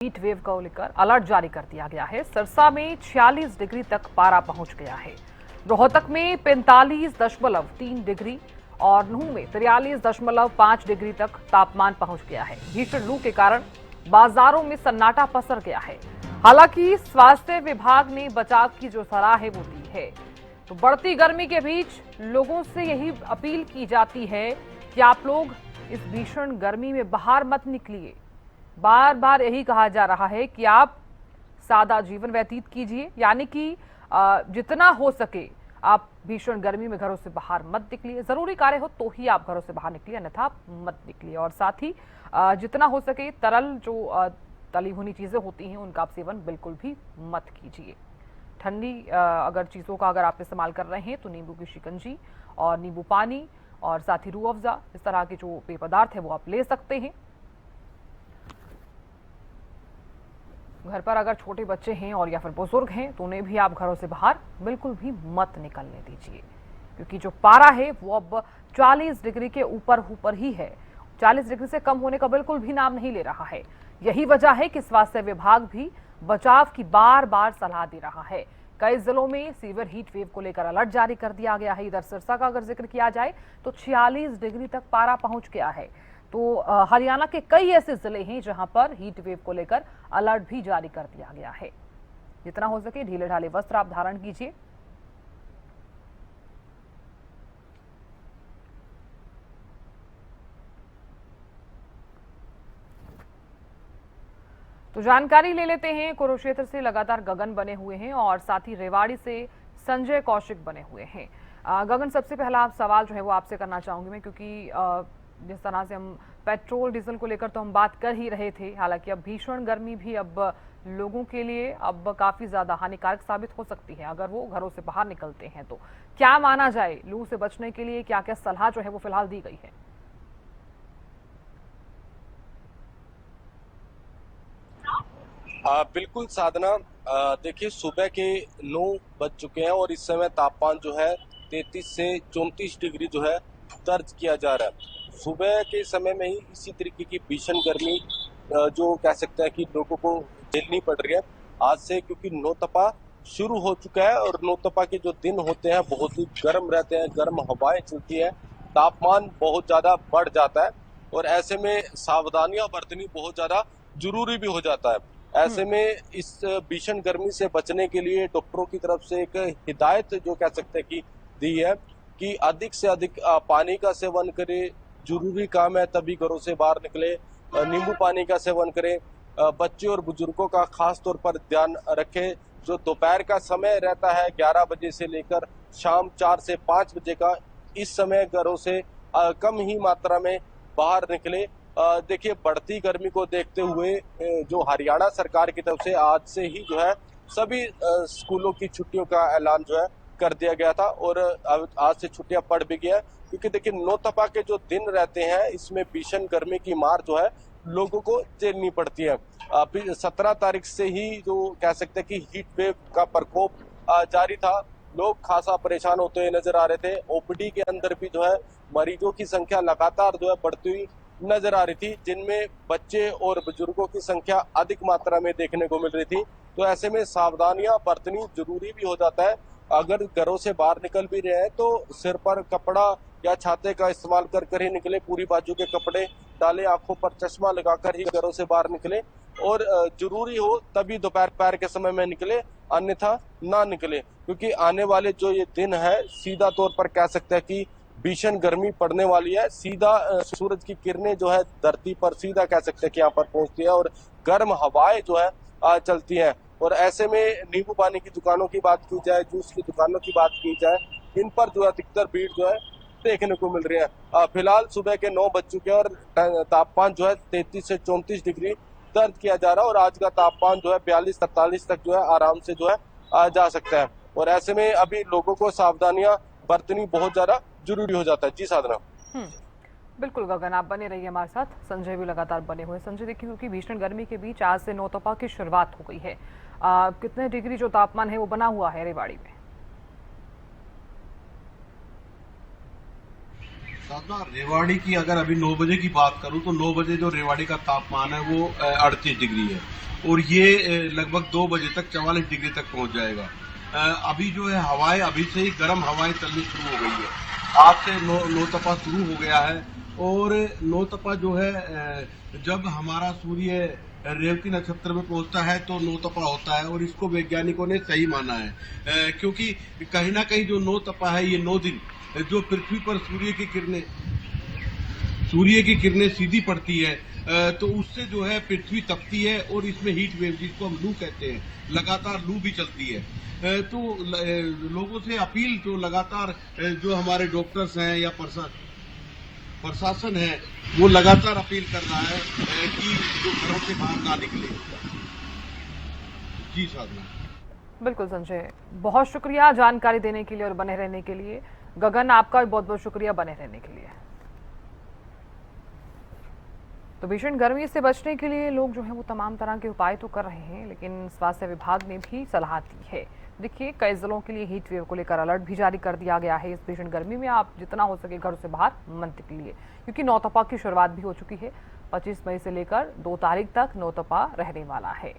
Heat wave को लेकर alert जारी कर दिया गया है। सरसा में 46 डिग्री तक पारा पहुंच गया है। रोहतक में 45.3 डिग्री और नूंह में 43.5 डिग्री तक तापमान पहुंच गया है। भीषण लू के कारण बाजारों में सन्नाटा पसर गया है। हालांकि स्वास्थ्य विभाग ने बचाव की जो सलाह है वो दी है। तो बढ़ती गर्मी के बीच लोगों से यही अपील की जाती है कि आप लोग इस भीषण गर्मी में बाहर मत निकलिए। बार बार यही कहा जा रहा है कि आप सादा जीवन व्यतीत कीजिए, यानी कि जितना हो सके आप भीषण गर्मी में घरों से बाहर मत निकलिए। जरूरी कार्य हो तो ही आप घरों से बाहर निकलिए, अन्यथा आप मत निकलिए। और साथ ही जितना हो सके तरल जो तली भुनी चीजें होती हैं उनका आप सेवन बिल्कुल भी मत कीजिए। ठंडी अगर चीज़ों का अगर आप इस्तेमाल कर रहे हैं तो नींबू की शिकंजी और नींबू पानी और साथ ही रूह अफ़ज़ा, इस तरह के जो पेय पदार्थ है वो आप ले सकते हैं। घर पर अगर छोटे बच्चे हैं और या फिर बुजुर्ग हैं तो उन्हें भी आप घरों से बाहर बिल्कुल भी मत निकलने दीजिए, क्योंकि जो पारा है वो अब 40 डिग्री के ऊपर ही है। 40 डिग्री से कम होने का बिल्कुल भी नाम नहीं ले रहा है। यही वजह है कि स्वास्थ्य विभाग भी बचाव की बार बार सलाह दे रहा है। कई जिलों में सीवियर हीट वेव को लेकर अलर्ट जारी कर दिया गया है। इधर सिरसा का अगर जिक्र किया जाए तो 46 डिग्री तक पारा पहुंच गया है। तो हरियाणा के कई ऐसे जिले हैं जहां पर हीट वेव को लेकर अलर्ट भी जारी कर दिया गया है। जितना हो सके ढीले ढाले वस्त्र आप धारण कीजिए। तो जानकारी ले लेते हैं। कुरुक्षेत्र से लगातार गगन बने हुए हैं और साथ ही रेवाड़ी से संजय कौशिक बने हुए हैं। गगन, सबसे पहला आप सवाल जो है वो आपसे करना चाहूंगी मैं, क्योंकि जिस तरह से हम पेट्रोल डीजल को लेकर तो हम बात कर ही रहे थे, हालांकि अब भीषण गर्मी भी अब लोगों के लिए अब काफी ज्यादा हानिकारक साबित हो सकती है अगर वो घरों से बाहर निकलते हैं। तो क्या माना जाए, लू से बचने के लिए क्या क्या सलाह जो है वो फिलहाल दी गई है? बिल्कुल साधना, देखिए सुबह के 9 बज चुके हैं और इस समय तापमान जो है 33 से 34 डिग्री जो है दर्ज किया जा रहा है। सुबह के समय में ही इसी तरीके की भीषण गर्मी जो कह सकते हैं कि लोगों को झेलनी पड़ रही है आज से, क्योंकि नौतपा शुरू हो चुका है और नौतपा के जो दिन होते हैं बहुत ही गर्म रहते हैं, गर्म हवाएं चलती है, तापमान बहुत ज़्यादा बढ़ जाता है और ऐसे में सावधानियां बरतनी बहुत ज़्यादा जरूरी भी हो जाता है। ऐसे में इस भीषण गर्मी से बचने के लिए डॉक्टरों की तरफ से एक हिदायत जो कह सकते हैं कि दी है कि अधिक से अधिक पानी का सेवन करें, जरूरी काम है तभी घरों से बाहर निकले, नींबू पानी का सेवन करें, बच्चे और बुजुर्गों का खास तौर पर ध्यान रखें। जो दोपहर का समय रहता है 11 बजे से लेकर शाम 4 से 5 बजे का, इस समय घरों से कम ही मात्रा में बाहर निकले। देखिए बढ़ती गर्मी को देखते हुए जो हरियाणा सरकार की तरफ से आज से ही जो है सभी स्कूलों की छुट्टियों का ऐलान जो है कर दिया गया था और आज से छुट्टियां पड़ भी गई है, क्योंकि देखिए नौतपा के जो दिन रहते हैं इसमें भीषण गर्मी की मार जो है लोगों को झेलनी पड़ती है। 17 तारीख से ही जो कह सकते हैं कि हीट वेव का प्रकोप जारी था। लोग खासा परेशान होते हुए नजर आ रहे थे। ओपीडी के अंदर भी जो है मरीजों की संख्या लगातार जो है बढ़ती हुई नजर आ रही थी, जिनमें बच्चे और बुजुर्गों की संख्या अधिक मात्रा में देखने को मिल रही थी। तो ऐसे में सावधानियां बरतनी जरूरी भी हो जाता है। अगर घरों से बाहर निकल भी रहे हैं तो सिर पर कपड़ा या छाते का इस्तेमाल कर ही निकले, पूरी बाजू के कपड़े डाले, आंखों पर चश्मा लगाकर ही घरों से बाहर निकले और जरूरी हो तभी दोपहर के समय में निकले, अन्यथा ना निकले, क्योंकि आने वाले जो ये दिन है सीधा तौर पर कह सकते हैं कि भीषण गर्मी पड़ने वाली है। सीधा सूरज की किरणें जो है धरती पर सीधा कह सकते हैं कि यहाँ पर पहुंचती है और गर्म हवाएं जो है चलती हैं। और ऐसे में नींबू पानी की दुकानों की बात की जाए, जूस की दुकानों की बात की जाए, इन पर जो है अधिकतर भीड़ जो है देखने को मिल रही है। फिलहाल सुबह के 9 बज चुके हैं और तापमान जो है 33 से 34 डिग्री दर्ज किया जा रहा है और आज का तापमान जो है 42-43 तक जो है आराम से जो है जा सकता है। और ऐसे में अभी लोगों को सावधानियां बरतनी बहुत ज्यादा जरूरी हो जाता है। जी साधना। बिल्कुल गगन, आप बने रहिए हमारे साथ। संजय भी लगातार बने हुए। संजय, देखिए क्योंकि भीषण गर्मी के बीच आज से नौतपा की शुरुआत हो गई है। कितने डिग्री जो तापमान है वो बना हुआ है रेवाड़ी में? साधना, रेवाड़ी की अगर अभी 9 बजे की बात करूं तो 9 बजे जो रेवाड़ी का तापमान है वो 38 डिग्री है और ये लगभग 2 बजे तक 44 डिग्री तक पहुंच जाएगा। अभी जो है हवाएं अभी से ही गर्म हवाएं चलनी शुरू हो गई है। आज से नौतपा शुरू हो गया है और नौतपा जो है जब हमारा सूर्य रेवती नक्षत्र में पहुंचता है तो नौतपा होता है और इसको वैज्ञानिकों ने सही माना है, क्योंकि कहीं ना कहीं जो नौतपा है ये 9 दिन जो पृथ्वी पर सूर्य की किरणें सीधी पड़ती है, तो उससे जो है पृथ्वी तपती है और इसमें हीट वेव जिसको हम लू कहते हैं, लगातार लू भी चलती है। तो लोगों से अपील जो लगातार जो हमारे डॉक्टर्स हैं या प्रशासन है वो लगातार अपील कर रहा है कि जो घरों से बाहर ना निकले। जी साधना। बिल्कुल संजय, बहुत शुक्रिया जानकारी देने के लिए और बने रहने के लिए। गगन, आपका भी बहुत बहुत शुक्रिया बने रहने के लिए। तो भीषण गर्मी से बचने के लिए लोग जो है वो तमाम तरह के उपाय तो कर रहे हैं, लेकिन स्वास्थ्य विभाग ने भी सलाह दी है। देखिए, कई जिलों के लिए हीट वेव को लेकर अलर्ट भी जारी कर दिया गया है। इस भीषण गर्मी में आप जितना हो सके घर से बाहर मत निकलिए, क्योंकि नौतपा की शुरुआत भी हो चुकी है। 25 मई से लेकर 2 तारीख तक नौतपा रहने वाला है।